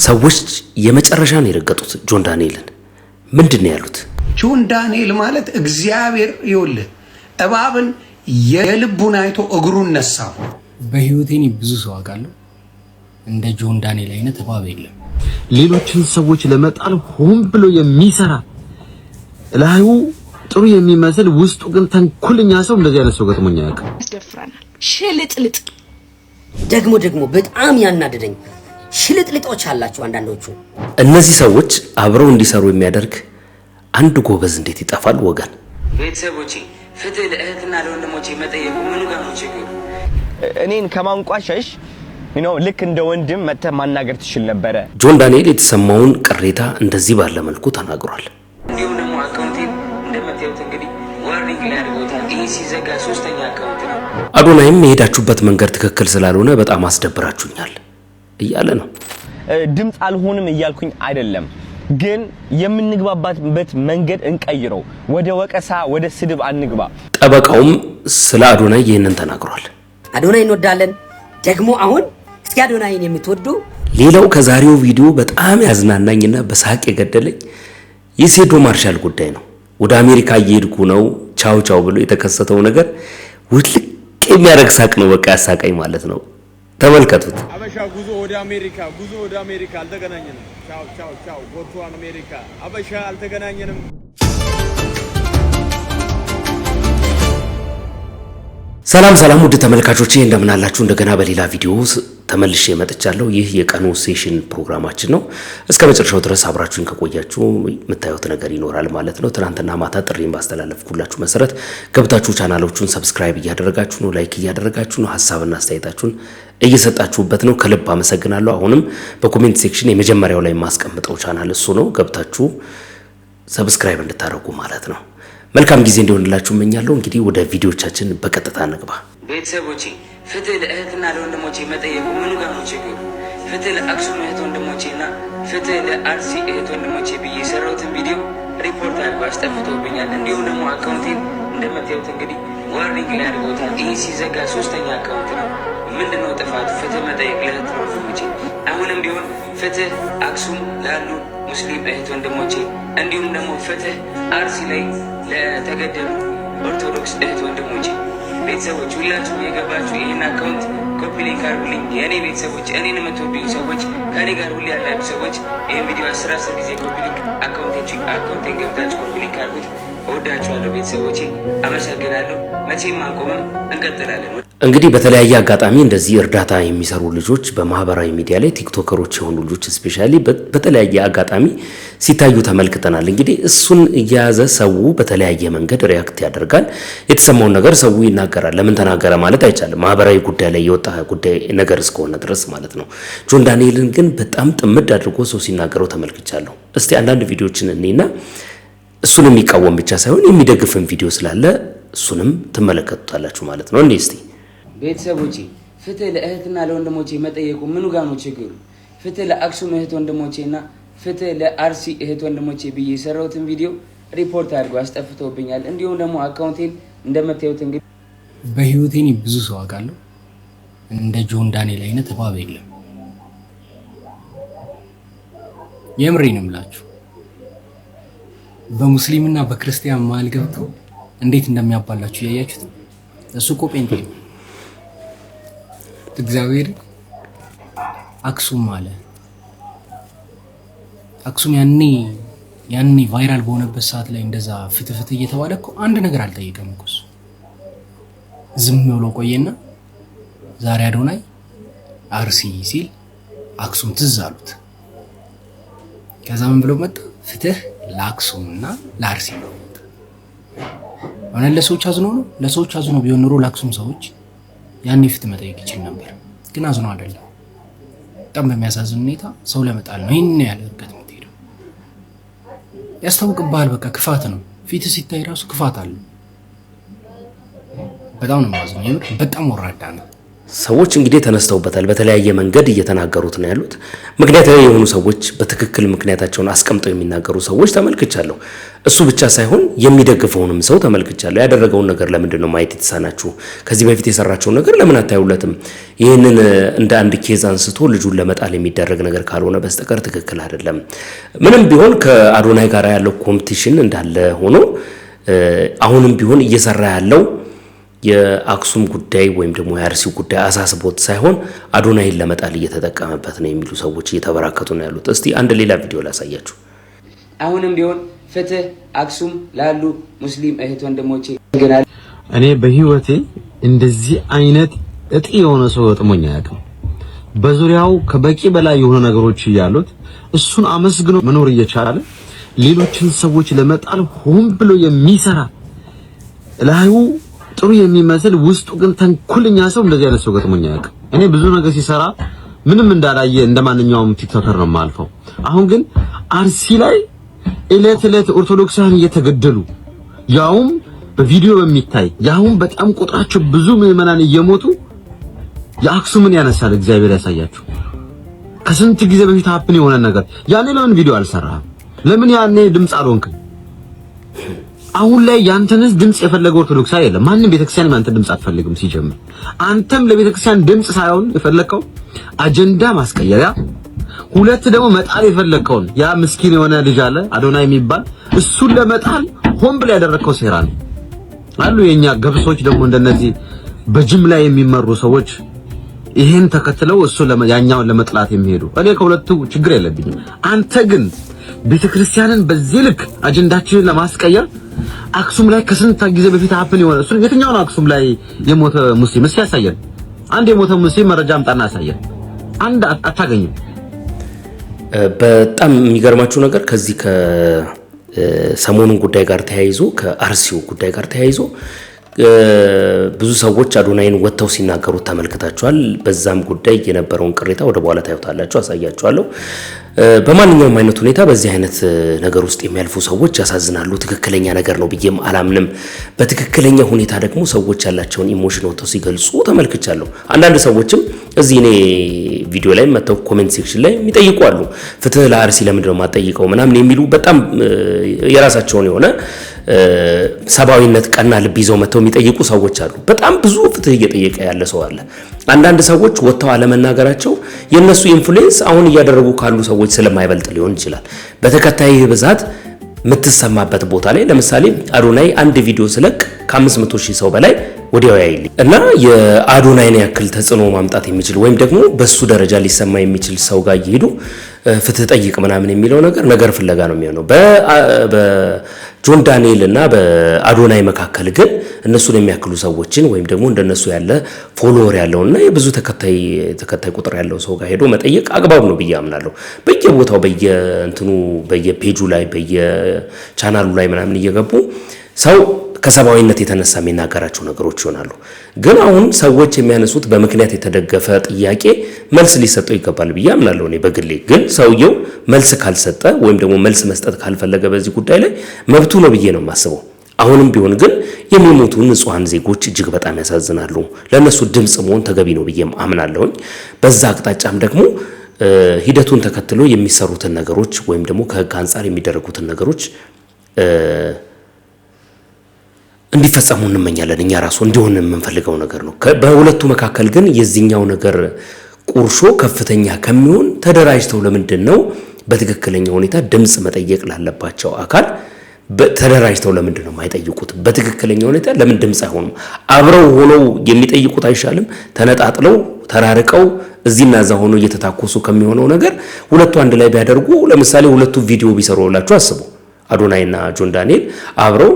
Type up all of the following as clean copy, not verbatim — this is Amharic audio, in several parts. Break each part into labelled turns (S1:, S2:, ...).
S1: ሰዎች የመጨረሻን የረገጡት ጆን ዳንኤልን ምንድነው ያሉት?
S2: ጆን ዳንኤል ማለት እግዚአብሔር ይወልህ እባብን የልቡን አይቶ እግሩን ነሳው።
S3: በህይወቴ ብዙ ሰው አውቃለሁ፣ እንደ ጆን ዳንኤል አይነት እባብ የለም።
S4: ሌሎችን ሰዎች ለመጣል ሆን ብሎ የሚሰራ ላዩ ጥሩ የሚመስል ውስጡ ግን ተንኮለኛ ሰው እንደዚህ አይነት ሰው ገጥሞኛ ያውቃል።
S5: ያስደፍራናል። ሽልጥልጥ ደግሞ በጣም ያናደደኝ ሽልጥልጦች አላችሁ አንዳንዶቹ።
S1: እነዚህ ሰዎች አብረው እንዲሰሩ የሚያደርግ አንድ ጎበዝ እንዴት ይጠፋል ወገን?
S6: ቤተሰቦቼ ፍትህ ለእህትና ለወንድሞቼ መጠየቁ ምኑ ጋር ነው ችግሩ?
S7: እኔን ከማንቋሸሽ ልክ እንደ ወንድም መተህ ማናገር ትችል ነበረ።
S1: ጆን ዳንኤል የተሰማውን ቅሬታ እንደዚህ ባለ መልኩ ተናግሯል።
S6: እንዲሁም ደግሞ አካውንቴን እንደምታዩት እንግዲህ ዋርኒንግ ላይ አድርገውታል። ይህ ሲዘጋ 3ኛ አካውንት ነው።
S1: አዶናይም የሄዳችሁበት መንገድ ትክክል ስላልሆነ በጣም አስደብራችሁኛል እያለ ነው።
S7: ድምፅ አልሆንም እያልኩኝ አይደለም፣ ግን የምንግባባበት መንገድ እንቀይረው። ወደ ወቀሳ ወደ ስድብ አንግባ።
S1: ጠበቃውም ስለ አዶናይ ይህንን ተናግሯል።
S5: አዶናይ እንወዳለን። ደግሞ አሁን እስኪ አዶናይን የምትወዱ
S1: ሌላው ከዛሬው ቪዲዮ በጣም ያዝናናኝና በሳቅ የገደለኝ የሴዶ ማርሻል ጉዳይ ነው። ወደ አሜሪካ እየሄድኩ ነው ቻው ቻው ብሎ የተከሰተው ነገር ውልቅ የሚያረግ ሳቅ ነው። በቃ ያሳቀኝ ማለት ነው። ተመልከቱት።
S8: አበሻ ጉዞ ወደ አሜሪካ አልተገናኘንም። ቻው ቻው ቻው ጎቱ አሜሪካ አበሻ አልተገናኘንም።
S1: ሰላም ውድ ተመልካቾቼ እንደምን አላችሁ? እንደገና በሌላ ቪዲዮ ተመልሼ መጥቻለሁ። ይህ የቀኑ ሴሽን ፕሮግራማችን ነው። እስከ መጨረሻው ድረስ አብራችሁን ከቆያችሁ የምታዩት ነገር ይኖራል ማለት ነው። ትናንትና ማታ ጥሪን ባስተላለፍኩላችሁ መሰረት ገብታችሁ ቻናሎቹን ሰብስክራይብ እያደረጋችሁ ነው፣ ላይክ እያደረጋችሁ ነው፣ ሐሳብና አስተያየታችሁን እየሰጣችሁበት ነው። ከልብ አመሰግናለሁ። አሁንም በኮሜንት ሴክሽን የመጀመሪያው ላይ ማስቀምጠው ቻናል እሱ ነው። ገብታችሁ ሰብስክራይብ እንድታደርጉ ማለት ነው። መልካም ጊዜ እንዲሆንላችሁ እመኛለሁ። እንግዲህ ወደ ቪዲዮቻችን በቀጥታ እንግባ።
S6: ቤተሰቦቼ ፍትህ ለእህትና ለወንድሞቼ መጠየቁ ምኑ ጋር ነው ችግሩ? ፍትህ ለአክሱም እህት ወንድሞቼና ፍትህ ለአርሲ እህት ወንድሞቼ ብዬ የሰራሁትን ቪዲዮ ሪፖርት አድርገው አስጠፍተውብኛል። እንዲሁም ደግሞ አካውንቴን እንደምታዩት እንግዲህ ዋርኒንግ ላይ አድርገውታል። ይህ ሲዘጋ 3ኛ አካውንት ነው። ምንድነው ጥፋቱ? ፍትህ መጠየቅ ለእህት ወንድሞቼ። አሁንም ቢሆን ፍትህ አክሱም ላሉ ሙስሊም እህት ወንድሞቼ፣ እንዲሁም ደግሞ ፍትህ አርሲ ላይ ለተገደሉ ኦርቶዶክስ እህት ወንድሞቼ። ቤተሰቦች ሁላችሁም የገባችሁ ይህን አካውንት ኮፒ ሊንክ አድርጉልኝ። የእኔ ቤተሰቦች፣ እኔን የምትወዱኝ ሰዎች፣ ከኔ ጋር ሁሌ ያላችሁ ሰዎች ይህን ቪዲዮ 10 ጊዜ ኮፒ ሊንክ አካውንቴን ገብታችሁ ኮፒ ሊንክ አድርጉት። እወዳችኋለሁ ቤተሰቦቼ፣ አመሰግናለሁ። መቼም አንቆምም፣ እንቀጥላለን።
S1: እንግዲህ በተለያየ አጋጣሚ እንደዚህ እርዳታ የሚሰሩ ልጆች በማህበራዊ ሚዲያ ላይ ቲክቶከሮች የሆኑ ልጆች ስፔሻሊ በተለያየ አጋጣሚ ሲታዩ ተመልክተናል። እንግዲህ እሱን እያያዘ ሰው በተለያየ መንገድ ሪያክት ያደርጋል። የተሰማውን ነገር ሰው ይናገራል። ለምን ተናገረ ማለት አይቻልም። ማህበራዊ ጉዳይ ላይ የወጣ ጉዳይ ነገር እስከሆነ ድረስ ማለት ነው። ጆን ዳንኤልን ግን በጣም ጥምድ አድርጎ ሰው ሲናገረው ተመልክቻለሁ። እስቲ አንዳንድ ቪዲዮችን እኔና እሱን የሚቃወም ብቻ ሳይሆን የሚደግፍን ቪዲዮ ስላለ እሱንም ትመለከቱታላችሁ ማለት ነው። እስቲ
S6: ቤተሰቦቼ ፍትህ ለእህትና ለወንድሞቼ መጠየቁ ምኑ ጋር ነው ችግሩ? ፍትህ ለአክሱም እህት ወንድሞቼና ፍትህ ለአርሲ እህት ወንድሞቼ ብዬ የሰራሁትን ቪዲዮ ሪፖርት አድርገው አስጠፍተውብኛል። እንዲሁም ደግሞ አካውንቴን እንደምታዩት እንግዲህ
S3: በህይወቴ ብዙ ሰው አውቃለሁ፣ እንደ ጆን ዳንኤል አይነት እባብ የለም። የምሬን ነው የምላችሁ። በሙስሊምና በክርስቲያን መሀል ገብቶ እንዴት እንደሚያባላችሁ ያያችሁት። እሱ እኮ ጴንጤ ነው። እግዚአብሔር አክሱም አለ። አክሱም ያኔ ቫይራል በሆነበት ሰዓት ላይ እንደዛ ፍትፍት እየተባለ እኮ አንድ ነገር አልጠየቀም እኮ እሱ ዝም ብሎ ቆየና ዛሬ አዶናይ አርሲ ሲል አክሱም ትዝ አሉት። ከዛ ምን ብሎ መጣ? ፍትህ ለአክሱምና ለአርሲ ነው። አሁን ለሰዎች አዝኖ ነው። ለሰዎች አዝኖ ቢሆን ኖሮ ለአክሱም ሰዎች ያኔ ፍትህ መጠየቅ ይችል ነበር። ግን አዝኖ አይደለም። በጣም በሚያሳዝን ሁኔታ ሰው ለመጣል ነው ይሄን ያለ እርቀት የምትሄደው። ያስታውቅብሃል። በቃ ክፋት ነው። ፊት ሲታይ ራሱ ክፋት አለ። በጣም ነው ማዝነው። በጣም ወራዳ ነው።
S1: ሰዎች እንግዲህ ተነስተውበታል። በተለያየ መንገድ እየተናገሩት ነው ያሉት። ምክንያታዊ የሆኑ ሰዎች በትክክል ምክንያታቸውን አስቀምጠው የሚናገሩ ሰዎች ተመልክቻለሁ። እሱ ብቻ ሳይሆን የሚደግፈውንም ሰው ተመልክቻለሁ። ያደረገውን ነገር ለምንድን ነው ማየት የተሳናችሁ? ከዚህ በፊት የሰራቸውን ነገር ለምን አታዩለትም? ይህንን እንደ አንድ ኬዝ አንስቶ ልጁን ለመጣል የሚደረግ ነገር ካልሆነ በስተቀር ትክክል አይደለም። ምንም ቢሆን ከአዶናይ ጋር ያለው ኮምፒቲሽን እንዳለ ሆኖ አሁንም ቢሆን እየሰራ ያለው የአክሱም ጉዳይ ወይም ደግሞ የአርሲው ጉዳይ አሳስቦት ሳይሆን አዶናይን ለመጣል እየተጠቀመበት ነው የሚሉ ሰዎች እየተበራከቱ ነው ያሉት። እስቲ አንድ ሌላ ቪዲዮ ላሳያችሁ።
S6: አሁንም ቢሆን ፍትህ አክሱም ላሉ ሙስሊም እህት ወንድሞቼ።
S4: እኔ በህይወቴ እንደዚህ አይነት እጢ የሆነ ሰው ገጥሞኝ አያውቅም። በዙሪያው ከበቂ በላይ የሆነ ነገሮች እያሉት እሱን አመስግኖ መኖር እየቻለ ሌሎችን ሰዎች ለመጣል ሆን ብሎ የሚሰራ ላዩ ጥሩ የሚመስል ውስጡ ግን ተንኩልኛ ሰው እንደዚህ አይነት ሰው ገጥሞኝ አያውቅም። እኔ ብዙ ነገር ሲሰራ ምንም እንዳላየ እንደማንኛውም ቲክቶከር ነው የማልፈው። አሁን ግን አርሲ ላይ እለት ኦርቶዶክሳውያን እየተገደሉ ያውም በቪዲዮ በሚታይ ያውም በጣም ቁጥራቸው ብዙ ምዕመናን እየሞቱ የአክሱምን ያነሳል። እግዚአብሔር ያሳያችሁ። ከስንት ጊዜ በፊት ሀፕን የሆነ ነገር ያኔ ለምን ቪዲዮ አልሰራህም? ለምን ያኔ ድምጽ አልሆንክም? አሁን ላይ ያንተንስ ድምጽ የፈለገው ኦርቶዶክስ አይደለም። ማንንም ቤተክርስቲያን ያንተ ድምጽ አትፈልግም ሲጀምር። አንተም ለቤተክርስቲያን ድምጽ ሳይሆን የፈለከው አጀንዳ ማስቀየሪያ፣ ሁለት ደግሞ መጣል የፈለከውን ያ ምስኪን የሆነ ልጅ አለ አዶናይ የሚባል እሱን ለመጣል ሆን ብለህ ያደረከው ሴራ ነው አሉ። የኛ ገብሶች ደግሞ እንደነዚህ በጅምላ የሚመሩ ሰዎች ይሄን ተከትለው እሱ ያኛውን ለመጥላት የሚሄዱ። እኔ ከሁለቱ ችግር የለብኝም። አንተ ግን ቤተክርስቲያንን በዚህ ልክ አጀንዳችንን ለማስቀየር አክሱም ላይ ከስንት ጊዜ በፊት ሀፕን የሆነ እሱ የትኛው ነው? አክሱም ላይ የሞተ ሙስሊም እስኪ ያሳየን። አንድ የሞተ ሙስሊም መረጃ አምጣና ያሳየን። አንድ አታገኝም።
S1: በጣም የሚገርማችሁ ነገር ከዚህ ከሰሞኑን ጉዳይ ጋር ተያይዞ ከአርሲው ጉዳይ ጋር ተያይዞ ብዙ ሰዎች አዶናይን ወጥተው ሲናገሩት ተመልክታችኋል። በዛም ጉዳይ የነበረውን ቅሬታ ወደ በኋላ ታዩታላችሁ፣ አሳያችኋለሁ። በማንኛውም አይነት ሁኔታ በዚህ አይነት ነገር ውስጥ የሚያልፉ ሰዎች ያሳዝናሉ። ትክክለኛ ነገር ነው ብዬም አላምንም። በትክክለኛ ሁኔታ ደግሞ ሰዎች ያላቸውን ኢሞሽን ወጥተው ሲገልጹ ተመልክቻለሁ። አንዳንድ ሰዎችም እዚህ እኔ ቪዲዮ ላይ መተው ኮሜንት ሴክሽን ላይ የሚጠይቁ አሉ። ፍትህ ለአርሲ ለምንድነው የማጠይቀው ምናምን የሚሉ በጣም የራሳቸውን የሆነ ሰባዊነት ቀና ልብ ይዘው መተው የሚጠይቁ ሰዎች አሉ። በጣም ብዙ ፍትህ እየጠየቀ ያለ ሰው አለ። አንዳንድ ሰዎች ወጥተው አለመናገራቸው የነሱ ኢንፍሉዌንስ አሁን እያደረጉ ካሉ ሰዎች ስለማይበልጥ ሊሆን ይችላል። በተከታይ ብዛት የምትሰማበት ቦታ ላይ ለምሳሌ አዶናይ አንድ ቪዲዮ ስለቅ ከ500,000 ሰው በላይ ወዲያው ያይልኝ እና የአዶናይን ያክል ተጽዕኖ ማምጣት የሚችል ወይም ደግሞ በሱ ደረጃ ሊሰማ የሚችል ሰው ጋር ይሄዱ ፍትህ ጠይቅ ምናምን የሚለው ነገር ፍለጋ ነው የሚሆነው። በጆን ዳንኤል እና በአዶናይ መካከል ግን እነሱን የሚያክሉ ሰዎችን ወይም ደግሞ እንደነሱ ያለ ፎሎወር ያለውና የብዙ ተከታይ ቁጥር ያለው ሰው ጋር ሄዶ መጠየቅ አግባብ ነው ብዬ አምናለሁ። በየቦታው በየፔጁ ላይ በየቻናሉ ላይ ምናምን እየገቡ ሰው ከሰባዊነት የተነሳ የሚናገራቸው ነገሮች ይሆናሉ። ግን አሁን ሰዎች የሚያነሱት በምክንያት የተደገፈ ጥያቄ መልስ ሊሰጠው ይገባል ብዬ አምናለሁ እኔ በግሌ። ግን ሰውየው መልስ ካልሰጠ ወይም ደግሞ መልስ መስጠት ካልፈለገ በዚህ ጉዳይ ላይ መብቱ ነው ብዬ ነው የማስበው። አሁንም ቢሆን ግን የሚሞቱ ንጹሃን ዜጎች እጅግ በጣም ያሳዝናሉ። ለነሱ ድምጽ መሆን ተገቢ ነው ብዬ አምናለሁኝ። በዛ አቅጣጫም ደግሞ ሂደቱን ተከትሎ የሚሰሩትን ነገሮች ወይም ደግሞ ከህግ አንፃር የሚደረጉትን ነገሮች እንዲፈጸሙ እንመኛለን። እኛ ራሱ እንዲሆን የምንፈልገው ነገር ነው። በሁለቱ መካከል ግን የዚህኛው ነገር ቁርሾ ከፍተኛ ከሚሆን ተደራጅተው ለምንድነው በትክክለኛ ሁኔታ ድምጽ መጠየቅ ላለባቸው አካል ተደራጅተው ለምንድነው የማይጠይቁት? በትክክለኛ ሁኔታ ለምን ድምጽ አይሆኑም? አብረው ሆነው የሚጠይቁት አይሻልም? ተነጣጥለው ተራርቀው እዚህና እዛ ሆኖ እየተታኮሱ ከሚሆነው ነገር ሁለቱ አንድ ላይ ቢያደርጉ፣ ለምሳሌ ሁለቱ ቪዲዮ ቢሰሩላችሁ አስቡ። አዶናይና ጆን ዳንኤል አብረው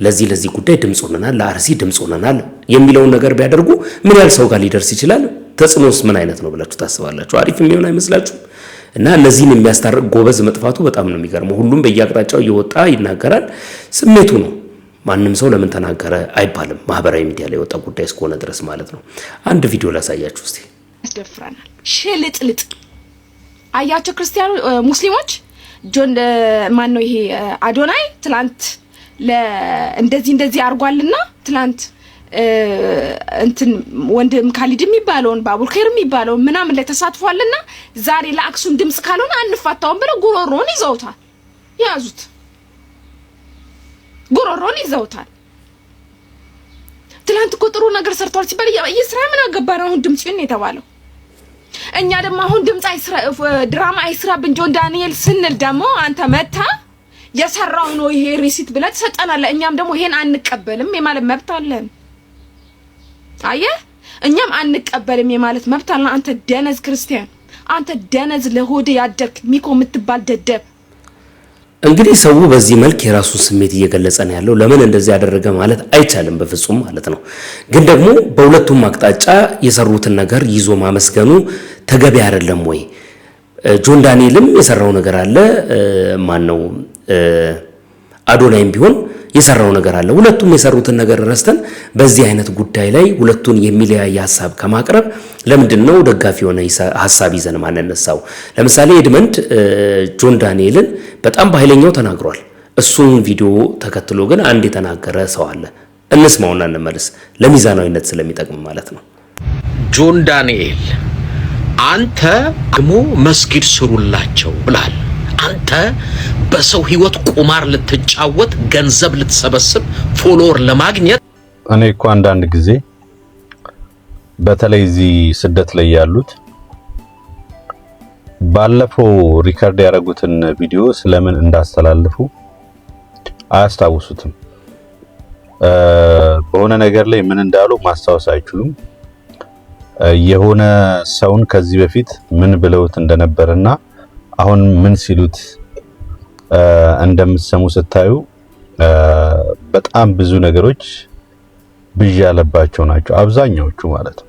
S1: ለዚህ ጉዳይ ድምጽ ሆነናል፣ ለአርሲ ድምጽ ሆነናል የሚለውን ነገር ቢያደርጉ ምን ያህል ሰው ጋር ሊደርስ ይችላል? ተጽዕኖስ ምን አይነት ነው ብላችሁ ታስባላችሁ? አሪፍ የሚሆን አይመስላችሁም? እና እነዚህን የሚያስታርቅ ጎበዝ መጥፋቱ በጣም ነው የሚገርመው። ሁሉም በየአቅጣጫው እየወጣ ይናገራል። ስሜቱ ነው። ማንም ሰው ለምን ተናገረ አይባልም። ማህበራዊ ሚዲያ ላይ የወጣ ጉዳይ እስከሆነ ድረስ ማለት ነው። አንድ ቪዲዮ ላሳያችሁ እስቲ።
S9: ያስደፍራናል። ሽልጥልጥ አያቸው ክርስቲያኑ ሙስሊሞች ጆን ማን ነው ይሄ አዶናይ ትላንት እንደዚህ አርጓልና ትላንት እንትን ወንድም ካሊድ የሚባለውን ባቡል ኸይር የሚባለውን ምናምን ላይ ተሳትፏልና ዛሬ ለአክሱም ድምጽ ካልሆነ አንፋታውን ብለው ጉሮሮን ይዘውታል። ያዙት፣ ጉሮሮን ይዘውታል። ትላንት እኮ ጥሩ ነገር ሰርቷል ሲባል የስራ ምን አገባን? አሁን ድምጽ ይሁን የተባለው እኛ ደግሞ አሁን ድምጽ አይስራ ድራማ አይስራብን ጆን ዳንኤል ስንል ደግሞ አንተ መታ የሰራው ነው ይሄ ሪሲት ብለህ ትሰጠናለህ። እኛም ደግሞ ይሄን አንቀበልም የማለት መብት አለን። አየህ፣ እኛም አንቀበልም የማለት መብት አለን። አንተ ደነዝ ክርስቲያን፣ አንተ ደነዝ ለሆድ ያደክ ሚኮ የምትባል ደደብ።
S1: እንግዲህ ሰው በዚህ መልክ የራሱን ስሜት እየገለጸ ነው ያለው። ለምን እንደዚህ ያደረገ ማለት አይቻልም በፍጹም ማለት ነው። ግን ደግሞ በሁለቱም አቅጣጫ የሰሩትን ነገር ይዞ ማመስገኑ ተገቢ አይደለም ወይ? ጆን ዳንኤልም የሰራው ነገር አለ፣ ማን ነው አዶናይም ቢሆን የሰራው ነገር አለ። ሁለቱም የሰሩትን ነገር ረስተን በዚህ አይነት ጉዳይ ላይ ሁለቱን የሚለያይ ሐሳብ ከማቅረብ ለምንድነው ደጋፊ የሆነ ሐሳብ ይዘን ማንነሳው? ለምሳሌ ኤድመንድ ጆን ዳንኤልን በጣም በኃይለኛው ተናግሯል። እሱን ቪዲዮ ተከትሎ ግን አንድ የተናገረ ሰው አለ። እንስማውና እንመለስ፣ ለሚዛናዊነት ስለሚጠቅም ማለት ነው።
S10: ጆን ዳንኤል አንተ ደግሞ መስጊድ ስሩላቸው ብላል። አንተ በሰው ህይወት ቁማር ልትጫወት ገንዘብ ልትሰበስብ ፎሎወር ለማግኘት
S11: እኔ እኮ አንዳንድ ጊዜ በተለይ እዚህ ስደት ላይ ያሉት ባለፈው ሪከርድ ያደረጉትን ቪዲዮ ስለምን እንዳስተላልፉ አያስታውሱትም። በሆነ ነገር ላይ ምን እንዳሉ ማስታወስ አይችሉም። የሆነ ሰውን ከዚህ በፊት ምን ብለውት እንደነበርና አሁን ምን ሲሉት እንደምትሰሙ ስታዩ በጣም ብዙ ነገሮች ብዥ ያለባቸው ናቸው አብዛኛዎቹ ማለት ነው።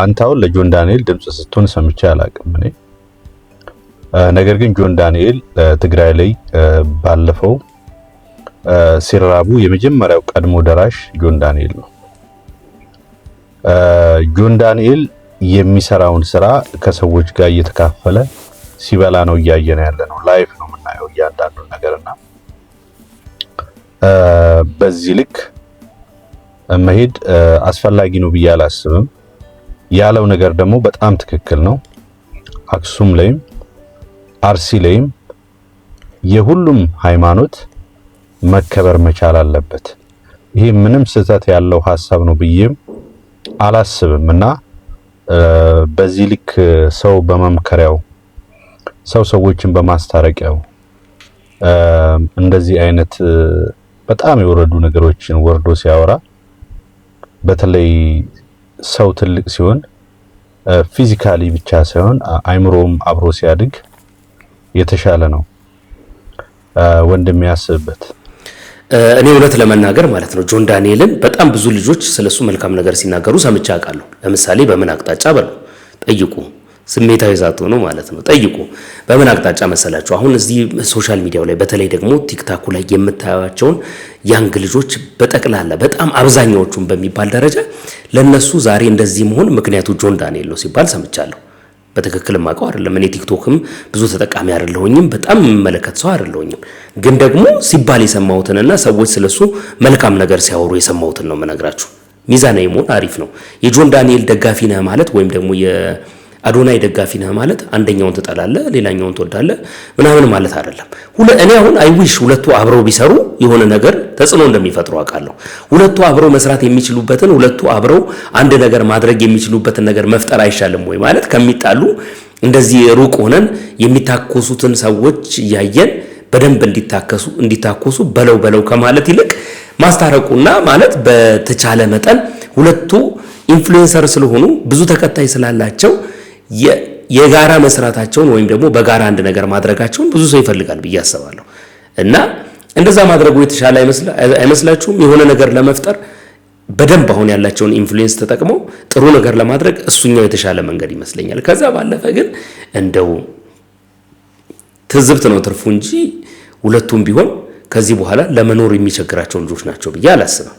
S11: አንተ አሁን ለጆን ዳንኤል ድምጽ ስትሆን ሰምቼ አላቅም እኔ። ነገር ግን ጆን ዳንኤል ትግራይ ላይ ባለፈው ሲራቡ የመጀመሪያው ቀድሞ ደራሽ ጆን ዳንኤል ነው። ጆን ዳንኤል የሚሰራውን ስራ ከሰዎች ጋር እየተካፈለ ሲበላ ነው እያየን ያለ ነው። ላይፍ ነው የምናየው እያንዳንዱ ነገርና በዚህ ልክ መሄድ አስፈላጊ ነው ብዬ አላስብም። ያለው ነገር ደግሞ በጣም ትክክል ነው። አክሱም ላይም አርሲ ላይም የሁሉም ሃይማኖት መከበር መቻል አለበት። ይሄ ምንም ስህተት ያለው ሐሳብ ነው ብዬም አላስብም እና በዚህ ልክ ሰው በመምከሪያው ሰዎችን በማስታረቂያው እንደዚህ አይነት በጣም የወረዱ ነገሮችን ወርዶ ሲያወራ በተለይ ሰው ትልቅ ሲሆን ፊዚካሊ ብቻ ሳይሆን አይምሮም አብሮ ሲያድግ የተሻለ ነው ወንድም ያስብበት።
S1: እኔ እውነት ለመናገር ማለት ነው ጆን ዳንኤልን በጣም ብዙ ልጆች ስለሱ መልካም ነገር ሲናገሩ ሰምቼ አውቃለሁ። ለምሳሌ በምን አቅጣጫ በሉ ጠይቁ፣ ስሜታዊ ዛቱ ነው ማለት ነው። ጠይቁ በምን አቅጣጫ መሰላችሁ? አሁን እዚህ ሶሻል ሚዲያው ላይ በተለይ ደግሞ ቲክታኩ ላይ የምታዩዋቸውን ያንግ ልጆች በጠቅላላ በጣም አብዛኛዎቹን በሚባል ደረጃ ለነሱ ዛሬ እንደዚህ መሆን ምክንያቱ ጆን ዳንኤል ነው ሲባል ሰምቻለሁ። በትክክል ማቀው አይደለም። እኔ ቲክቶክም ብዙ ተጠቃሚ አይደለሁኝም፣ በጣም መመለከት ሰው አይደለሁኝም። ግን ደግሞ ሲባል የሰማሁትንና ሰዎች ስለሱ መልካም ነገር ሲያወሩ የሰማሁትን ነው መነግራችሁ። ሚዛናዊ መሆን አሪፍ ነው። የጆን ዳንኤል ደጋፊ ነህ ማለት ወይም ደግሞ የአዶናይ ደጋፊ ነህ ማለት አንደኛውን ትጠላለህ ሌላኛውን ትወዳለህ ምናምን ማለት አይደለም። እኔ አሁን አይዊሽ ሁለቱ አብረው ቢሰሩ የሆነ ነገር ተጽዕኖ እንደሚፈጥሩ አውቃለሁ። ሁለቱ አብረው መስራት የሚችሉበትን ሁለቱ አብረው አንድ ነገር ማድረግ የሚችሉበትን ነገር መፍጠር አይሻልም ወይ? ማለት ከሚጣሉ እንደዚህ ሩቅ ሆነን የሚታኮሱትን ሰዎች እያየን በደንብ እንዲታኮሱ በለው ከማለት ይልቅ ማስታረቁና ማለት በተቻለ መጠን ሁለቱ ኢንፍሉዌንሰር ስለሆኑ ብዙ ተከታይ ስላላቸው የጋራ መስራታቸውን ወይም ደግሞ በጋራ አንድ ነገር ማድረጋቸውን ብዙ ሰው ይፈልጋል ብዬ አስባለሁ። እና እንደዛ ማድረጉ የተሻለ አይመስላችሁም? የሆነ ነገር ለመፍጠር በደንብ አሁን ያላቸውን ኢንፍሉዌንስ ተጠቅመው ጥሩ ነገር ለማድረግ እሱኛው የተሻለ መንገድ ይመስለኛል። ከዛ ባለፈ ግን እንደው ትዝብት ነው ትርፉ እንጂ ሁለቱም ቢሆን ከዚህ በኋላ ለመኖር የሚቸግራቸው ልጆች ናቸው ብዬ አላስብም።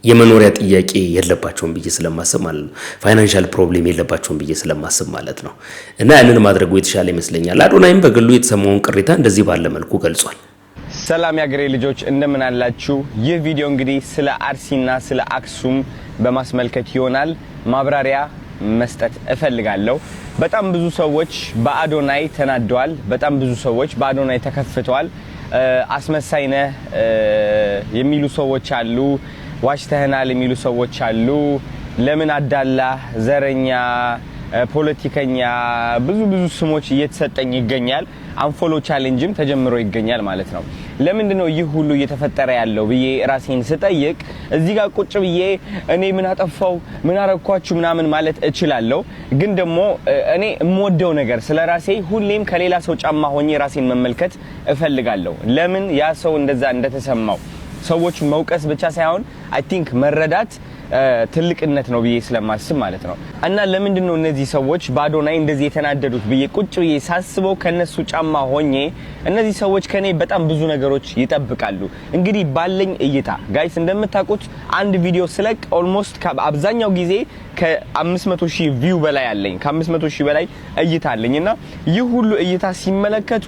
S1: የመኖሪያ ጥያቄ የለባቸውም ብዬ ስለማስብ ማለት ነው። ፋይናንሻል ፕሮብሌም የለባቸውም ብዬ ስለማስብ ማለት ነው። እና ያንን ማድረጉ የተሻለ ይመስለኛል። አዶናይም በግሉ የተሰማውን ቅሬታ እንደዚህ ባለ መልኩ ገልጿል።
S7: ሰላም ያገሬ ልጆች እንደምን አላችሁ? ይህ ቪዲዮ እንግዲህ ስለ አርሲና ስለ አክሱም በማስመልከት ይሆናል። ማብራሪያ መስጠት እፈልጋለሁ። በጣም ብዙ ሰዎች በአዶናይ ተናደዋል። በጣም ብዙ ሰዎች በአዶናይ ተከፍተዋል። አስመሳይነ የሚሉ ሰዎች አሉ። ዋሽተህናል የሚሉ ሰዎች አሉ። ለምን አዳላ፣ ዘረኛ፣ ፖለቲከኛ ብዙ ስሞች እየተሰጠኝ ይገኛል። አንፎሎ ቻሌንጅም ተጀምሮ ይገኛል ማለት ነው። ለምንድነው ይህ ሁሉ እየተፈጠረ ያለው ብዬ ራሴን ስጠይቅ እዚህ ጋር ቁጭ ብዬ እኔ ምን አጠፋው ምን አረኳችሁ ምናምን ማለት እችላለሁ። ግን ደግሞ እኔ የምወደው ነገር ስለራሴ ሁሌም ከሌላ ሰው ጫማ ሆኜ ራሴን መመልከት እፈልጋለሁ። ለምን ያ ሰው እንደዛ እንደተሰማው ሰዎች መውቀስ ብቻ ሳይሆን አይ ቲንክ መረዳት ትልቅነት ነው ብዬ ስለማስብ ማለት ነው። እና ለምንድነው እነዚህ ሰዎች በአዶናይ እንደዚህ የተናደዱት ብዬ ቁጭ ብዬ ሳስበው ከነሱ ጫማ ሆኜ እነዚህ ሰዎች ከኔ በጣም ብዙ ነገሮች ይጠብቃሉ። እንግዲህ ባለኝ እይታ ጋይስ እንደምታውቁት አንድ ቪዲዮ ስለቅ ኦልሞስት አብዛኛው ጊዜ ከ500,000 ቪው በላይ አለኝ። ከ500,000 በላይ እይታ አለኝና ይህ ሁሉ እይታ ሲመለከቱ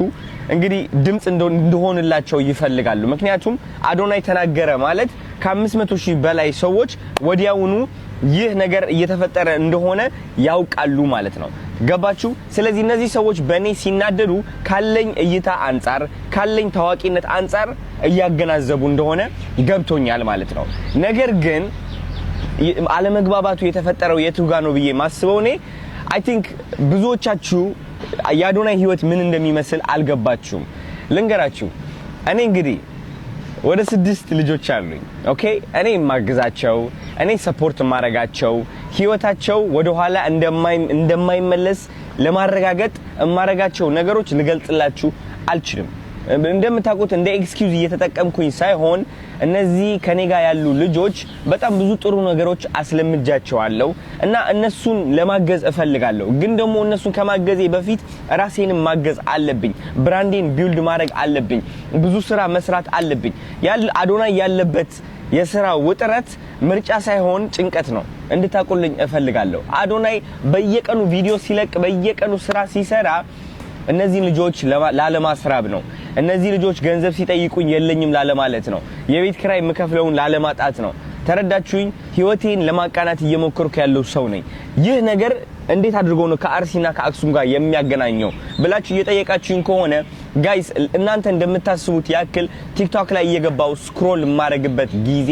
S7: እንግዲህ ድምጽ እንደሆንላቸው ይፈልጋሉ። ምክንያቱም አዶናይ ተናገረ ማለት ከ500,000 በላይ ሰዎች ወዲያውኑ ይህ ነገር እየተፈጠረ እንደሆነ ያውቃሉ ማለት ነው። ገባችሁ? ስለዚህ እነዚህ ሰዎች በኔ ሲናደዱ ካለኝ እይታ አንፃር ካለኝ ታዋቂነት አንፃር እያገናዘቡ እንደሆነ ገብቶኛል ማለት ነው። ነገር ግን አለመግባባቱ የተፈጠረው የቱጋ ነው ብዬ ማስበው እኔ አይ ቲንክ ብዙዎቻችሁ የአዶናይ ህይወት ምን እንደሚመስል አልገባችሁም። ልንገራችሁ። እኔ እንግዲህ ወደ 6 ልጆች አሉኝ። ኦኬ እኔ ማግዛቸው እኔ ሰፖርት ማረጋቸው ህይወታቸው ወደ ኋላ እንደማይመለስ ለማረጋገጥ ማረጋቸው ነገሮች ልገልጽላችሁ አልችልም። እንደምታውቁት እንደ ኤክስኪውዝ እየተጠቀምኩኝ ሳይሆን እነዚህ ከኔ ጋር ያሉ ልጆች በጣም ብዙ ጥሩ ነገሮች አስለምጃቸዋለሁ እና እነሱን ለማገዝ እፈልጋለሁ። ግን ደግሞ እነሱን ከማገዜ በፊት ራሴንም ማገዝ አለብኝ። ብራንዴን ቢልድ ማድረግ አለብኝ። ብዙ ስራ መስራት አለብኝ። አዶናይ ያለበት የሥራ ውጥረት ምርጫ ሳይሆን ጭንቀት ነው እንድታቆልኝ እፈልጋለሁ። አዶናይ በየቀኑ ቪዲዮ ሲለቅ በየቀኑ ስራ ሲሰራ እነዚህ ልጆች ላለማስራብ ነው። እነዚህ ልጆች ገንዘብ ሲጠይቁኝ የለኝም ላለማለት ነው። የቤት ኪራይ የምከፍለውን ላለማጣት ነው። ተረዳችሁኝ? ህይወቴን ለማቃናት እየሞከርኩ ያለው ሰው ነኝ። ይህ ነገር እንዴት አድርጎ ነው ከአርሲና ከአክሱም ጋር የሚያገናኘው ብላችሁ እየጠየቃችሁኝ ከሆነ ጋይስ እናንተ እንደምታስቡት ያክል ቲክቶክ ላይ እየገባው ስክሮል ማረግበት ጊዜ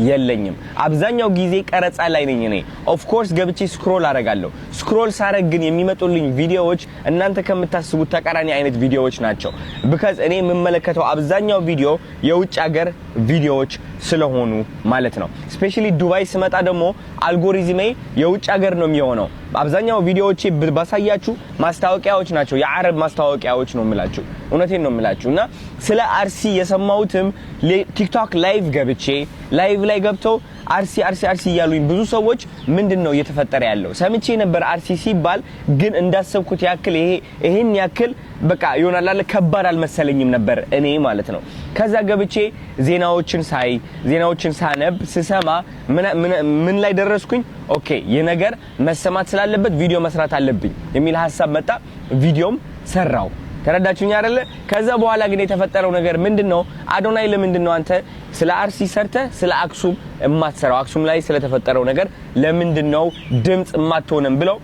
S7: የለኝም። አብዛኛው ጊዜ ቀረጻ ላይ ነኝ እኔ። ኦፍ ኮርስ ገብቼ ስክሮል አረጋለሁ። ስክሮል ሳረግ ግን የሚመጡልኝ ቪዲዮዎች እናንተ ከምታስቡት ተቃራኒ አይነት ቪዲዮዎች ናቸው። because እኔ የምመለከተው አብዛኛው ቪዲዮ የውጭ ሀገር ቪዲዮዎች ስለሆኑ ማለት ነው። ስፔሻሊ ዱባይ ስመጣ ደግሞ አልጎሪዝሜ የውጭ ሀገር ነው የሚሆነው። አብዛኛው ቪዲዮዎቼ ባሳያችሁ ማስታወቂያዎች ናቸው። የአረብ ማስታወቂያዎች ነው የምላችሁ። እውነቴን ነው የምላችሁና ስለ አርሲ የሰማሁትም ቲክቶክ ላይቭ ገብቼ ላይቭ ላይ ገብተው አርሲ ያሉኝ ብዙ ሰዎች ምንድነው እየተፈጠረ ያለው ሰምቼ ነበር። አርሲ ሲባል ግን እንዳሰብኩት ያክል ይሄን ያክል በቃ ይሆናል ከባድ አልመሰለኝም ነበር እኔ ማለት ነው። ከዛ ገብቼ ዜናዎችን ሳነብ ስሰማ ምን ላይ ደረስኩኝ? ኦኬ የነገር መሰማት ስላለበት ቪዲዮ መስራት አለብኝ የሚል ሐሳብ መጣ። ቪዲዮም ሰራው። ተረዳችሁኝ አይደለ? ከዛ በኋላ ግን የተፈጠረው ነገር ምንድነው? አዶናይ ለምንድነው አንተ ስለ አርሲ ሰርተ ስለ አክሱም እማትሰራው? አክሱም ላይ ስለተፈጠረው ነገር ለምንድነው ድምጽ እማትሆንም ብለው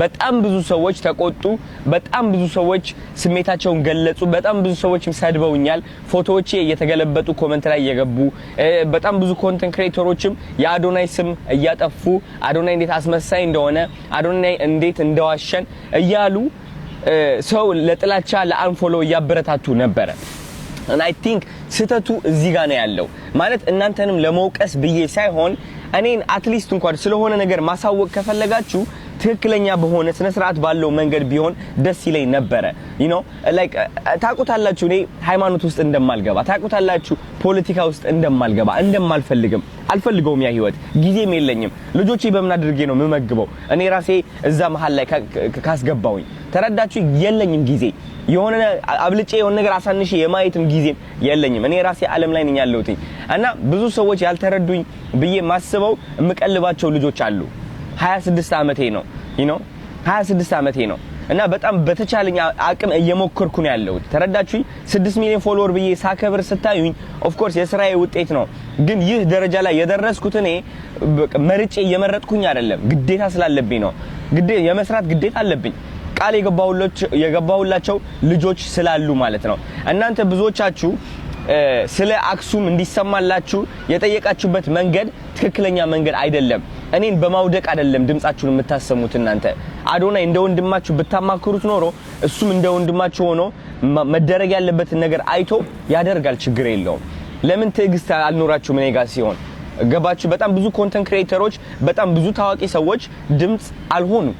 S7: በጣም ብዙ ሰዎች ተቆጡ። በጣም ብዙ ሰዎች ስሜታቸውን ገለጹ። በጣም ብዙ ሰዎች ሰድበውኛል። ፎቶዎቼ እየተገለበጡ ኮሜንት ላይ እየገቡ በጣም ብዙ ኮንተንት ክሬተሮችም የአዶናይ ስም እያጠፉ አዶናይ እንዴት አስመሳይ እንደሆነ አዶናይ እንዴት እንደዋሸን እያሉ ሰው ለጥላቻ ለአንፎሎ ያበረታቱ ነበር። and I think ስተቱ እዚህ ጋር ነው ያለው ማለት እናንተንም ለመውቀስ ብዬ ሳይሆን እኔን አትሊስት እንኳን ስለሆነ ነገር ማሳወቅ ከፈለጋችሁ ትክክለኛ በሆነ ስነ ስርዓት ባለው መንገድ ቢሆን ደስ ይለኝ ነበር። you know like ታቁታላችሁ እኔ ሃይማኖት ውስጥ እንደማልገባ ታቁታላችሁ፣ ፖለቲካ ውስጥ እንደማልገባ እንደማልፈልግም አልፈልገውም። ያ ህይወት ጊዜም የለኝም። ልጆቼ በምን አድርጌ ነው መመግበው እኔ ራሴ እዛ መሃል ላይ ካስገባውኝ? ተረዳችሁ? የለኝም ጊዜ የሆነ አብልጬ የሆነ ነገር አሳንሼ የማየትም ጊዜም የለኝም። እኔ ራሴ ዓለም ላይ ነኝ ያለሁት እና ብዙ ሰዎች ያልተረዱኝ ብዬ ማስበው የምቀልባቸው ልጆች አሉ። 26 ዓመቴ ነው you know 26 ዓመቴ ነው። እና በጣም በተቻለኝ አቅም እየሞከርኩ ነው ያለሁት። ተረዳችሁኝ? 6 ሚሊዮን ፎሎወር ብዬ ሳከብር ስታዩኝ ኦፍ ኮርስ የስራዬ ውጤት ነው። ግን ይህ ደረጃ ላይ የደረስኩት እኔ መርጬ እየመረጥኩኝ አይደለም፣ ግዴታ ስላለብኝ ነው። የመስራት ግዴታ አለብኝ። ቃል የገባሁላቸው ልጆች ስላሉ ማለት ነው። እናንተ ብዙዎቻችሁ ስለ አክሱም እንዲሰማላችሁ የጠየቃችሁበት መንገድ ትክክለኛ መንገድ አይደለም። እኔን በማውደቅ አይደለም ድምጻችሁን የምታሰሙት። እናንተ አዶናይ እንደ ወንድማችሁ ብታማክሩት ኖሮ እሱም እንደ ወንድማችሁ ሆኖ መደረግ ያለበትን ነገር አይቶ ያደርጋል፣ ችግር የለውም። ለምን ትዕግስት አልኖራችሁም እኔ ጋር ሲሆን? ገባችሁ? በጣም ብዙ ኮንተንት ክሬተሮች፣ በጣም ብዙ ታዋቂ ሰዎች ድምጽ አልሆኑም፣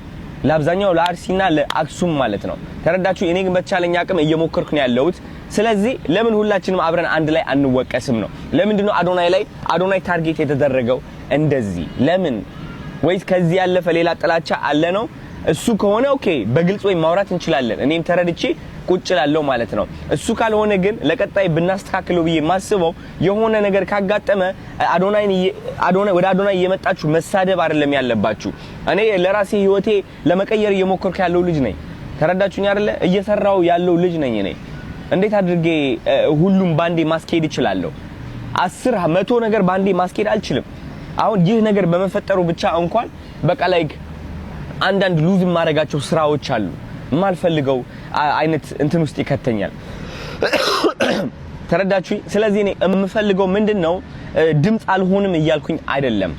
S7: ለአብዛኛው ለአርሲና ለአክሱም ማለት ነው። ተረዳችሁ? እኔ ግን በተቻለኝ አቅም እየሞከርኩ ነው ያለሁት። ስለዚህ ለምን ሁላችንም አብረን አንድ ላይ አንወቀስም ነው? ለምንድነው አዶናይ ታርጌት የተደረገው እንደዚህ? ለምን? ወይስ ከዚህ ያለፈ ሌላ ጥላቻ አለ ነው? እሱ ከሆነ ኦኬ በግልጽ ወይ ማውራት እንችላለን፣ እኔም ተረድቼ ቁጭ ላለው ማለት ነው። እሱ ካልሆነ ግን ለቀጣይ ብናስተካክለው ብዬ ማስበው የሆነ ነገር ካጋጠመ ወደ አዶናይ እየመጣችሁ መሳደብ አይደለም ያለባችሁ። እኔ ለራሴ ህይወቴ ለመቀየር እየሞከርኩ ያለው ልጅ ነኝ። ተረዳችሁኝ አይደለ? እየሰራው ያለው ልጅ ነኝ እኔ። እንዴት አድርጌ ሁሉም ባንዴ ማስኬድ እችላለሁ? 10 100 ነገር ባንዴ ማስኬድ አልችልም። አሁን ይህ ነገር በመፈጠሩ ብቻ እንኳን በቃ ላይክ አንዳንድ ሉዝ ማረጋቸው ስራዎች አሉ፣ ማልፈልገው አይነት እንትን ውስጥ ይከተኛል። ተረዳችሁኝ? ስለዚህ እኔ የምፈልገው ምንድነው ድምጽ አልሆንም እያልኩኝ አይደለም፣